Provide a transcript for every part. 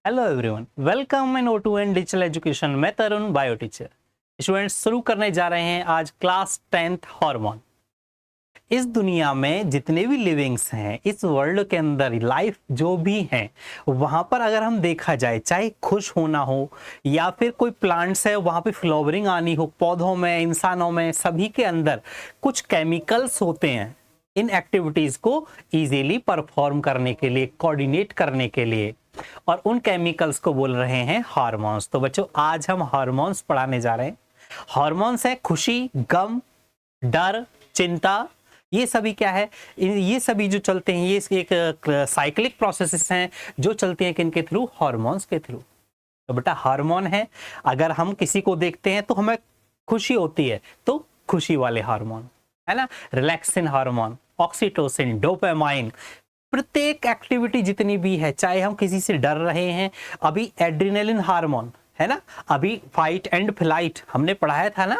Hello everyone, welcome in O2 and digital education. मैं तरुण, bio teacher. Students, शुरू करने जा रहे हैं आज क्लास 10th हार्मोन। इस दुनिया में जितने भी लिविंग्स हैं, इस वर्ल्ड के अंदर लाइफ जो भी है, वहां पर अगर हम देखा जाए, चाहे खुश होना हो या फिर कोई प्लांट्स है वहां पे फ्लावरिंग आनी हो, पौधों में, इंसानों में, सभी के अंदर कुछ केमिकल्स होते हैं इन एक्टिविटीज को इजीली परफॉर्म करने के लिए, कोऑर्डिनेट करने के लिए, और उन केमिकल्स को बोल रहे हैं हार्मोन्स। तो बच्चों, आज हम हार्मोन्स पढ़ाने जा रहे हैं। हार्मोन्स है खुशी, गम, डर, चिंता। ये सभी क्या है? ये सभी जो चलते हैं, ये एक साइक्लिक प्रोसेसेस हैं जो चलते हैं किनके थ्रू? हार्मोन्स के थ्रू। तो बेटा, हार्मोन है, अगर हम किसी को देखते हैं तो हमें खुशी होती है, तो खुशी वाले हार्मोन है ना, रिलैक्सिन हार्मोन, ऑक्सीटोसिन, डोपामाइन। प्रत्येक एक्टिविटी जितनी भी है, चाहे हम किसी से डर रहे हैं, अभी एड्रिनलिन हार्मोन है ना, अभी फाइट एंड फ्लाइट हमने पढ़ाया था ना,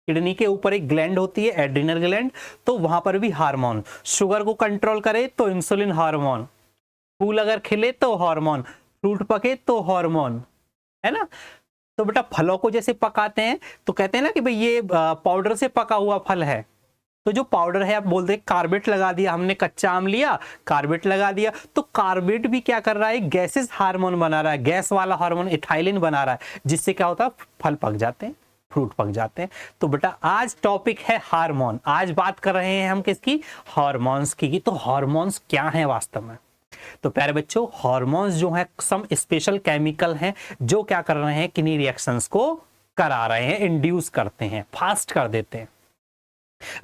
किडनी के ऊपर एक ग्लैंड होती है एड्रिनल ग्लैंड, तो वहां पर भी हार्मोन। शुगर को कंट्रोल करे तो इंसुलिन हार्मोन, फूल अगर खिले तो हार्मोन, फ्रूट पके तो हार्मोन, है ना। तो बेटा, फलों को जैसे पकाते हैं तो कहते हैं ना कि भाई ये पाउडर से पका हुआ फल है, तो जो पाउडर है आप बोलते हैं कार्बेट लगा दिया, हमने कच्चा आम लिया, कार्बेट लगा दिया, तो कार्बेट भी क्या कर रहा है? गैसेस हार्मोन बना रहा है, गैस वाला हार्मोन इथाइलिन बना रहा है, जिससे क्या होता है? फल पक जाते हैं, फ्रूट पक जाते हैं। तो बेटा, आज टॉपिक है हार्मोन। आज बात कर रहे हैं हम किसकी? हार्मोन्स की। तो हार्मोन्स क्या है वास्तव में? तो प्यारे बच्चों, हार्मोन्स जो है सम स्पेशल केमिकल हैं जो क्या कर रहे हैं? किन्हीं रिएक्शंस को करा रहे हैं, इंड्यूस करते हैं, फास्ट कर देते हैं।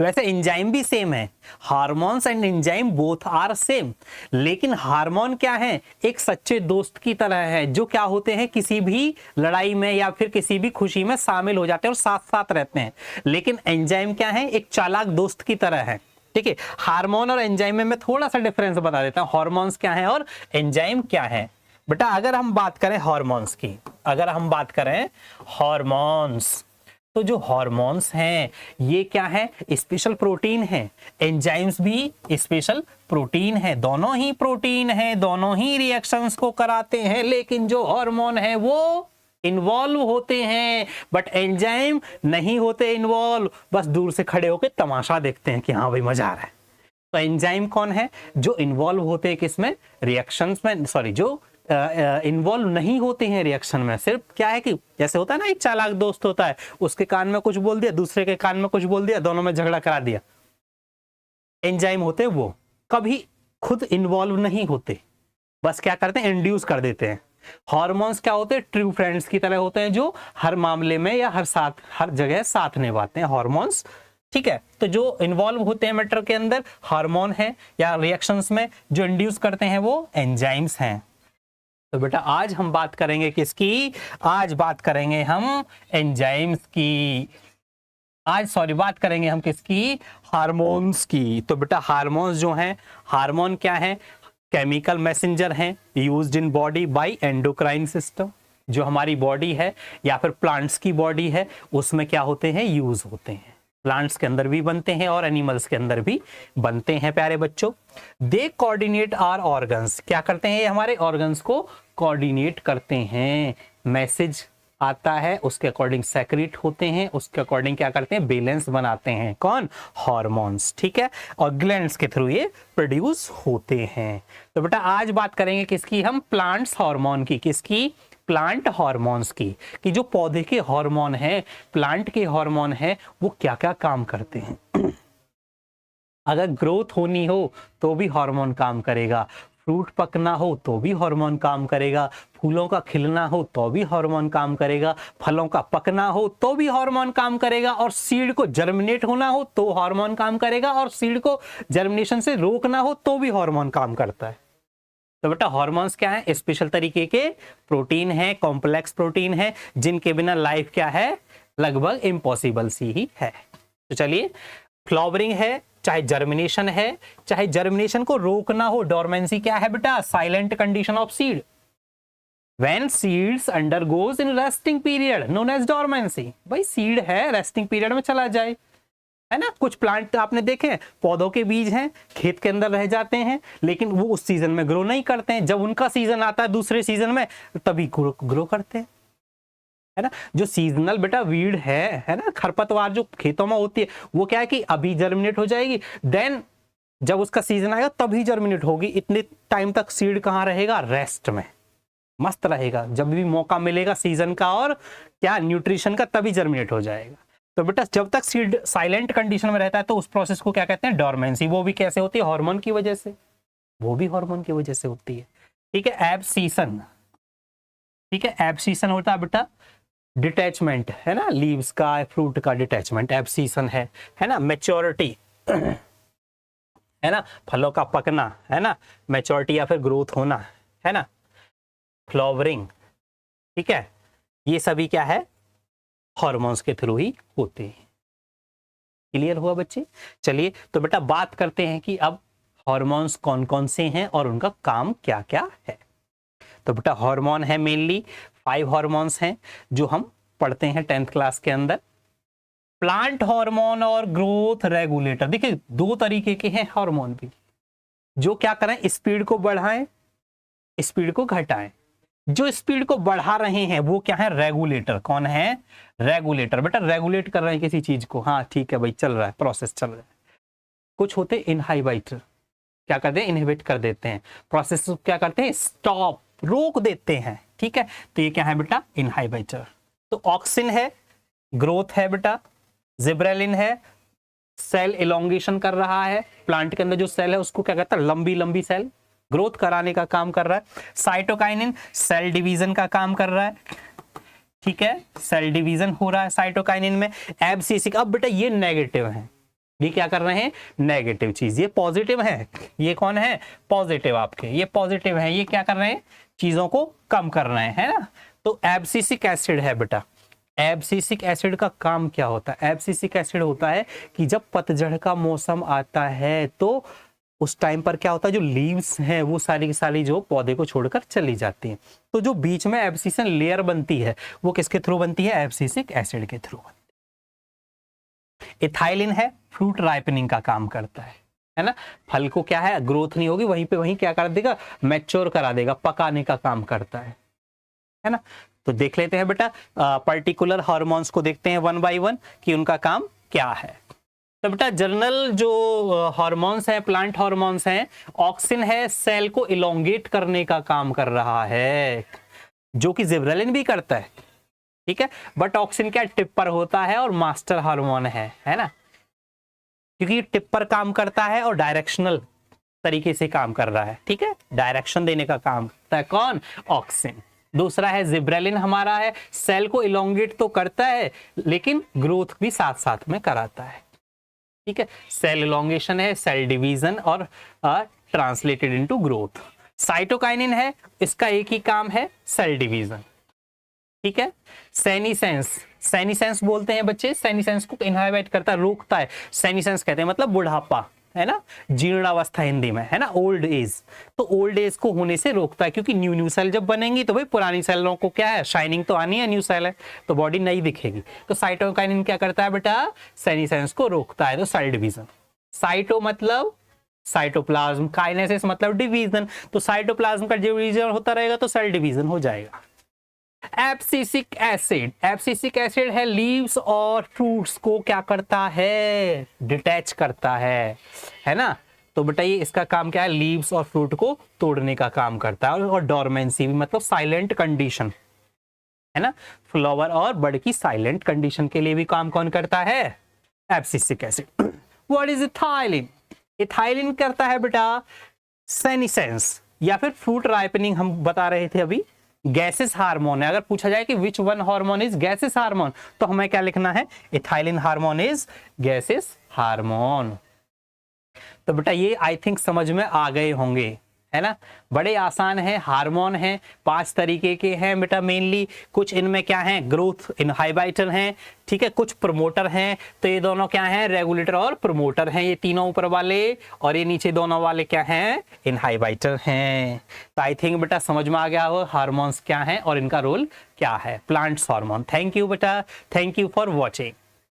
वैसे एंजाइम भी सेम है, hormones and enzyme both are same. लेकिन हार्मोन क्या है? एक सच्चे दोस्त की तरह है, जो क्या होते हैं? किसी भी लड़ाई में या फिर किसी भी खुशी में शामिल हो जाते हैं और साथ साथ रहते हैं। लेकिन एंजाइम क्या है? एक चालाक दोस्त की तरह है। ठीक है, हार्मोन और एंजाइम में मैं थोड़ा सा डिफरेंस बता देता हूं, हार्मोन्स क्या है और एंजाइम क्या है। बेटा, अगर हम बात करें हार्मोन्स की, अगर हम बात करें हार्मोन्स, तो जो हार्मोन्स हैं ये क्या है? स्पेशल प्रोटीन है। एंजाइम्स भी स्पेशल प्रोटीन है, दोनों ही प्रोटीन है, दोनों ही रिएक्शंस को कराते हैं। लेकिन जो हार्मोन है वो इन्वॉल्व होते हैं, बट एंजाइम नहीं होते इन्वॉल्व, बस दूर से खड़े होकर तमाशा देखते हैं कि हाँ भाई मजा आ रहा है। तो एंजाइम कौन है? जो इन्वॉल्व होते हैं किसमें? रिएक्शंस में, सॉरी, जो इन्वॉल्व नहीं होते हैं रिएक्शन में। सिर्फ क्या है कि जैसे होता है ना, एक चालाक दोस्त होता है, उसके कान में कुछ बोल दिया, दूसरे के कान में कुछ बोल दिया, दोनों में झगड़ा करा दिया। एंजाइम होते वो कभी खुद इन्वॉल्व नहीं होते, बस क्या करते हैं? इंड्यूस कर देते हैं। हार्मोन्स क्या होते हैं? ट्रू फ्रेंड्स की तरह होते हैं, जो हर मामले में या हर जगह साथ निभाते हैं हार्मोन्स। ठीक है, तो जो इन्वॉल्व होते हैं मैटर के अंदर हार्मोन है, या रिएक्शंस में जो इंड्यूस करते हैं वो एंजाइम्स हैं। तो बेटा, आज हम बात करेंगे किसकी? आज बात करेंगे हम एंजाइम्स की। बात करेंगे हम किसकी? हार्मोन्स की। तो बेटा, हार्मोन्स जो हैं, हार्मोन क्या है? केमिकल मैसेंजर हैं, used in body by endocrine system. जो हमारी बॉडी है या फिर प्लांट्स की बॉडी है, उसमें क्या होते हैं? यूज होते हैं। प्लांट्स के अंदर भी बनते हैं और एनिमल्स के अंदर भी बनते हैं प्यारे बच्चों। They coordinate our organs. क्या करते हैं? ये हमारे ऑर्गन्स को कोऑर्डिनेट करते हैं। मैसेज आता है, उसके अकॉर्डिंग सेक्रेट होते हैं, उसके अकॉर्डिंग क्या करते हैं? बैलेंस बनाते हैं। कौन? हार्मोन्स। ठीक है, और ग्लैंड्स के थ्रू ये प्रोड्यूस होते हैं। तो बेटा, आज बात करेंगे किसकी हम? प्लांट्स हार्मोन की। किसकी? प्लांट हार्मोन्स की। कि जो पौधे के हार्मोन है, प्लांट के हार्मोन है, वो क्या क्या काम करते हैं। अगर ग्रोथ होनी हो तो भी हार्मोन काम करेगा, फ्रूट पकना हो तो भी हार्मोन काम करेगा, फूलों का खिलना हो तो भी हार्मोन काम करेगा, फलों का पकना हो तो भी हार्मोन काम करेगा, और सीड को जर्मिनेट होना हो तो हार्मोन काम करेगा, और सीड को जर्मिनेशन से रोकना हो तो भी हार्मोन काम करता है। तो बेटा, हार्मोन्स क्या है? स्पेशल तरीके के प्रोटीन है, कॉम्प्लेक्स प्रोटीन है, जिनके बिना लाइफ क्या है? लगभग इम्पॉसिबल सी ही है। तो चलिए, फ्लावरिंग है, चाहे जर्मिनेशन है, चाहे जर्मिनेशन को रोकना हो, डोरमेंसी क्या है बेटा? Silent condition of seed. When seeds undergoes in resting period known as dormancy। भाई सीड है, रेस्टिंग पीरियड में चला जाए, है ना। कुछ प्लांट आपने देखे हैं, पौधों के बीज हैं, खेत के अंदर रह जाते हैं, लेकिन वो उस सीजन में ग्रो नहीं करते हैं। जब उनका सीजन आता है दूसरे सीजन में, तभी ग्रो करते हैं, है ना। जो सीजनल बेटा वीड है ना, खरपतवार जो खेतों में होती है, वो क्या है कि अभी जर्मिनेट हो जाएगी, देन जब उसका सीजन आएगा तभी जर्मिनेट होगी। इतने टाइम तक सीड कहाँ रहेगा, रेस्ट में, मस्त रहेगा। जब भी मौका मिलेगा सीजन का और क्या न्यूट्रिशन का, तभी जर्मिनेट हो जाएगा। तो बेटा जब तक सीड साइलेंट कंडीशन में रहता है तो उस प्रोसेस को क्या कहते हैं, डोरमेंसी। वो भी कैसे होती है, हार्मोन की वजह से, वो भी हार्मोन की वजह से होती है। ठीक है, एब्सीसन, ठीक है, एब्सीसन होता है बेटा डिटैचमेंट, है ना, लीव्स का, फ्रूट का डिटैचमेंट एब्सीसन है ना। मैच्योरिटी, है ना, फलों का पकना, है ना, मैच्योरिटी या फिर ग्रोथ होना, है ना, फ्लावरिंग, ठीक है, ये सभी क्या है, हार्मोन्स के थ्रू ही होते हैं। क्लियर हुआ बच्चे। चलिए तो बेटा बात करते हैं कि अब हार्मोन्स कौन कौन से हैं और उनका काम क्या क्या है। तो बेटा हार्मोन है मेनली 5 हार्मोन्स हैं जो हम पढ़ते हैं 10th क्लास के अंदर। प्लांट हार्मोन और ग्रोथ रेगुलेटर, देखिए 2 तरीके के हैं हार्मोन भी, जो क्या करें, स्पीड को बढ़ाएं, स्पीड को घटाएं। जो स्पीड को बढ़ा रहे हैं वो क्या है, रेगुलेटर। कौन है, रेगुलेटर। बेटा रेगुलेट कर रहे हैं किसी चीज को, हाँ ठीक है भाई, चल रहा है, प्रोसेस चल रहा है। कुछ होते इनहाइबाइटर, क्या करते हैं, इनहिबिट कर देते हैं प्रोसेस को, क्या करते हैं, स्टॉप, रोक देते हैं। ठीक है, तो ये क्या है बेटा, इनहाइबिटर। तो ऑक्सिन है, ग्रोथ है बेटा, जिब्रेलिन है, सेल इलोंगेशन कर रहा है, प्लांट के अंदर जो सेल है उसको क्या कहता है, लंबी लंबी सेल, ग्रोथ कराने का काम कर रहा है। साइटोकाइनिन सेल डिवीजन का काम कर रहा है, ठीक है, सेल डिवीजन हो रहा है साइटोकाइनिन में। एब्सिसिक, अब बेटा ये नेगेटिव है, ये क्या कर रहे हैं, नेगेटिव चीज, ये पॉजिटिव है, ये कौन है, पॉजिटिव, आपके ये पॉजिटिव है, ये क्या कर रहे हैं, चीजों को कम कर रहे हैं, है ना। तो एब्सिसिक एसिड है बेटा। एब्सिसिक एसिड का काम क्या होता है, एब्सिसिक एसिड होता है कि जब पतझड़ का मौसम आता है तो उस टाइम पर क्या होता है, जो लीव्स हैं वो सारी की सारी जो पौधे को छोड़कर चली जाती हैं, तो जो बीच में एब्सिसन लेयर बनती है वो किसके थ्रू बनती है, एब्सिसिक एसिड के थ्रू बनती है। इथाइलिन है, फ्रूट राइपनिंग का काम करता है ना, फल को क्या है, ग्रोथ नहीं होगी, वहीं पे वहीं क्या कर देगा, मैच्योर करा देगा, पकाने का काम करता है ना। तो देख लेते हैं बेटा पर्टिकुलर हार्मोन्स को देखते हैं 1 by 1 कि उनका काम क्या है। तो बेटा जनरल जो हार्मोन्स हैं, प्लांट हार्मोन्स हैं, ऑक्सिन है, सेल को इलोंगेट करने का काम कर रहा है, जो कि जिब्रेलिन भी करता है, ठीक है, बट ऑक्सिन क्या टिप पर होता है और मास्टर हार्मोन है ना, क्योंकि ये टिप पर काम करता है और डायरेक्शनल तरीके से काम कर रहा है, ठीक है, डायरेक्शन देने का काम करता है कौन, ऑक्सिन। दूसरा है जिब्रेलिन, हमारा है, सेल को इलोंगेट तो करता है लेकिन ग्रोथ भी साथ साथ में कराता है, ठीक है, सेल इलोंगेशन है, सेल डिवीजन और ट्रांसलेटेड इनटू ग्रोथ। साइटोकाइनिन है, इसका एक ही काम है, सेल डिवीजन, ठीक है। सेनिसेंस, सेनिसेंस बोलते हैं बच्चे, सेनिसेंस को इनहाइबिट करता है, रोकता है, सेनिसेंस कहते हैं मतलब बुढ़ापा, है ना, जीर्णावस्था हिंदी में, है ना, ओल्ड एज, तो ओल्ड एज को होने से रोकता है, क्योंकि न्यू सेल जब बनेंगी तो भाई पुरानी सेलों को क्या है, शाइनिंग तो आनी है, न्यू सेल है तो बॉडी नई दिखेगी। तो साइटोकाइनिन क्या करता है बेटा, सेनिसेंस को रोकता है। तो सेल डिवीजन, साइटो मतलब साइटोप्लाज्म, काइनेसिस मतलब डिवीजन, तो साइटोप्लाज्म का डिवीजन होता रहेगा तो सेल डिवीजन हो जाएगा। एब्सिसिक एसिड, एब्सिसिक एसिड है, लीव्स और फ्रूट्स को क्या करता है, डिटैच करता है ना। तो बेटा ये इसका काम क्या है, लीव्स और फ्रूट को तोड़ने का काम करता है। और डोरमेंसी भी मतलब साइलेंट कंडीशन, है ना, फ्लावर और बर्ड की साइलेंट कंडीशन के लिए भी काम कौन करता है, abscisic acid. What is ethylene, ethylene करता है बेटा सेनिसेंस या फिर फ्रूट राइपनिंग, हम बता रहे थे अभी, गैसेस हार्मोन है। अगर पूछा जाए कि which one hormone is gases hormone, तो हमें क्या लिखना है, ethylene hormone is gases hormone. तो बेटा ये आई थिंक समझ में आ गए होंगे, है ना, बड़े आसान है। हार्मोन है 5 तरीके के हैं बेटा मेनली, कुछ इनमें क्या है, ग्रोथ इनहाइबिटर हैं, ठीक है, कुछ प्रमोटर हैं, तो ये दोनों क्या हैं, रेगुलेटर और प्रमोटर हैं, ये तीनों ऊपर वाले, और ये नीचे दोनों वाले क्या हैं, इनहाइबिटर हैं। तो आई थिंक बेटा समझ में आ गया हो हार्मोन्स क्या हैं और इनका रोल क्या है, प्लांट्स हार्मोन। थैंक यू बेटा, थैंक यू फॉर वॉचिंग।